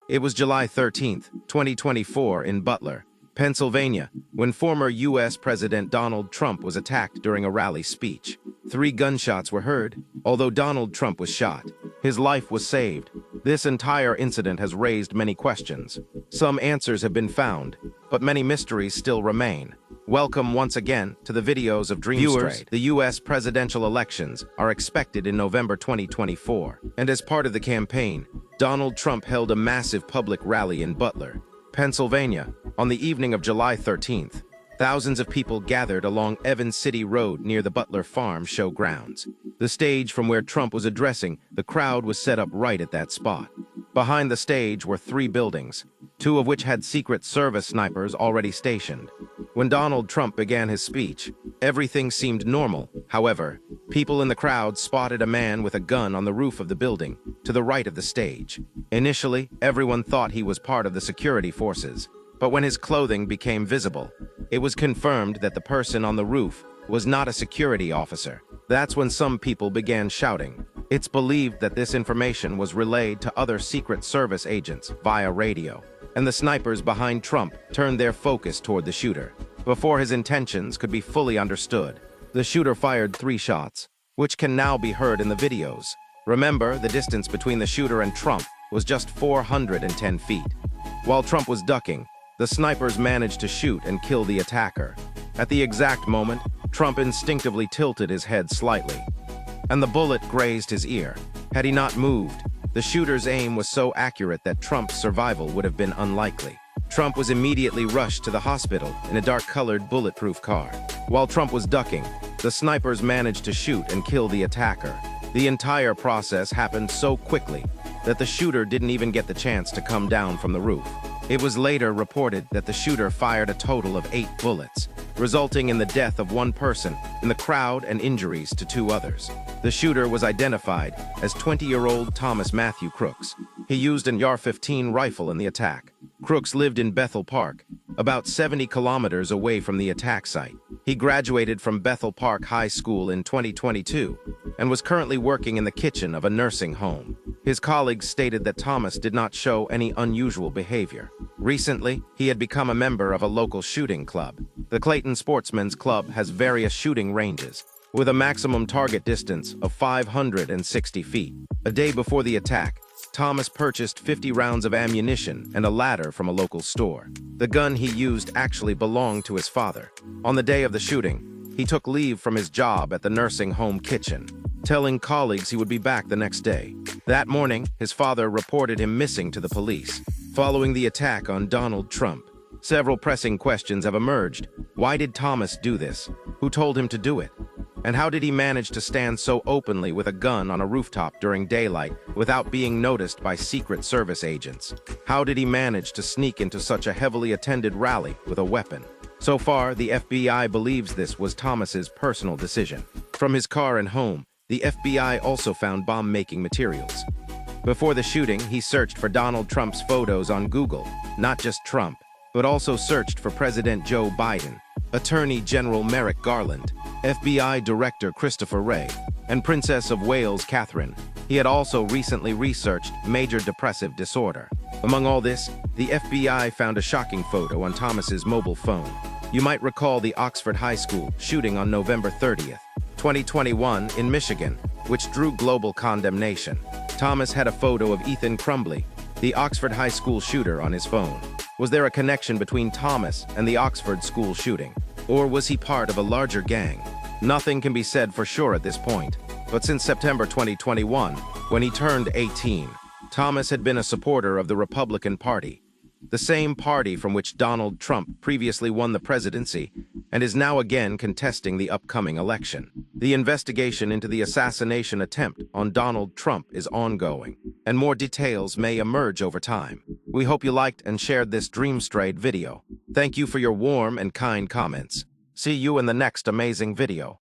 It was July 13th, 2024 in Butler, Pennsylvania, when former U.S. President Donald Trump was attacked during a rally speech. 3 gunshots were heard, although Donald Trump was shot. His life was saved. This entire incident has raised many questions. Some answers have been found, but many mysteries still remain. Welcome once again to the videos of DreamStrayed. The U.S. presidential elections are expected in November 2024, and as part of the campaign, Donald Trump held a massive public rally in Butler, Pennsylvania, on the evening of July 13th. Thousands of people gathered along Evans City Road near the Butler Farm Show grounds. The stage from where Trump was addressing, the crowd was set up right at that spot. Behind the stage were 3 buildings, 2 of which had Secret Service snipers already stationed. When Donald Trump began his speech, everything seemed normal. However, people in the crowd spotted a man with a gun on the roof of the building, to the right of the stage. Initially, everyone thought he was part of the security forces, but when his clothing became visible, it was confirmed that the person on the roof was not a security officer. That's when some people began shouting. It's believed that this information was relayed to other Secret Service agents via radio, and the snipers behind Trump turned their focus toward the shooter. Before his intentions could be fully understood, the shooter fired 3 shots, which can now be heard in the videos. Remember, the distance between the shooter and Trump was just 410 feet. While Trump was ducking, the snipers managed to shoot and kill the attacker. At the exact moment, Trump instinctively tilted his head slightly, and the bullet grazed his ear. Had he not moved, the shooter's aim was so accurate that Trump's survival would have been unlikely. Trump was immediately rushed to the hospital in a dark-colored bulletproof car. While Trump was ducking, the snipers managed to shoot and kill the attacker. The entire process happened so quickly that the shooter didn't even get the chance to come down from the roof. It was later reported that the shooter fired a total of 8 bullets, resulting in the death of 1 person in the crowd and injuries to 2 others. The shooter was identified as 20-year-old Thomas Matthew Crooks. He used an AR-15 rifle in the attack. Crooks lived in Bethel Park, about 70 kilometers away from the attack site. He graduated from Bethel Park High School in 2022 and was currently working in the kitchen of a nursing home. His colleagues stated that Thomas did not show any unusual behavior. Recently, he had become a member of a local shooting club. The Clayton Sportsman's Club has various shooting ranges, with a maximum target distance of 560 feet. A day before the attack, Thomas purchased 50 rounds of ammunition and a ladder from a local store. The gun he used actually belonged to his father. On the day of the shooting, he took leave from his job at the nursing home kitchen, telling colleagues he would be back the next day. That morning, his father reported him missing to the police. Following the attack on Donald Trump, several pressing questions have emerged. Why did Thomas do this? Who told him to do it? And how did he manage to stand so openly with a gun on a rooftop during daylight without being noticed by Secret Service agents? How did he manage to sneak into such a heavily attended rally with a weapon? So far, the FBI believes this was Thomas's personal decision. From his car and home, the FBI also found bomb-making materials. Before the shooting, he searched for Donald Trump's photos on Google, not just Trump, but also searched for President Joe Biden, Attorney General Merrick Garland, FBI Director Christopher Wray, and Princess of Wales Catherine. He had also recently researched major depressive disorder. Among all this, the FBI found a shocking photo on Thomas's mobile phone. You might recall the Oxford High School shooting on November 30th, 2021 in Michigan, which drew global condemnation. Thomas had a photo of Ethan Crumbley, the Oxford High School shooter, on his phone. Was there a connection between Thomas and the Oxford school shooting? Or was he part of a larger gang? Nothing can be said for sure at this point, but since September 2021, when he turned 18, Thomas had been a supporter of the Republican Party, the same party from which Donald Trump previously won the presidency and is now again contesting the upcoming election. The investigation into the assassination attempt on Donald Trump is ongoing, and more details may emerge over time. We hope you liked and shared this DreamStrayed video. Thank you for your warm and kind comments. See you in the next amazing video.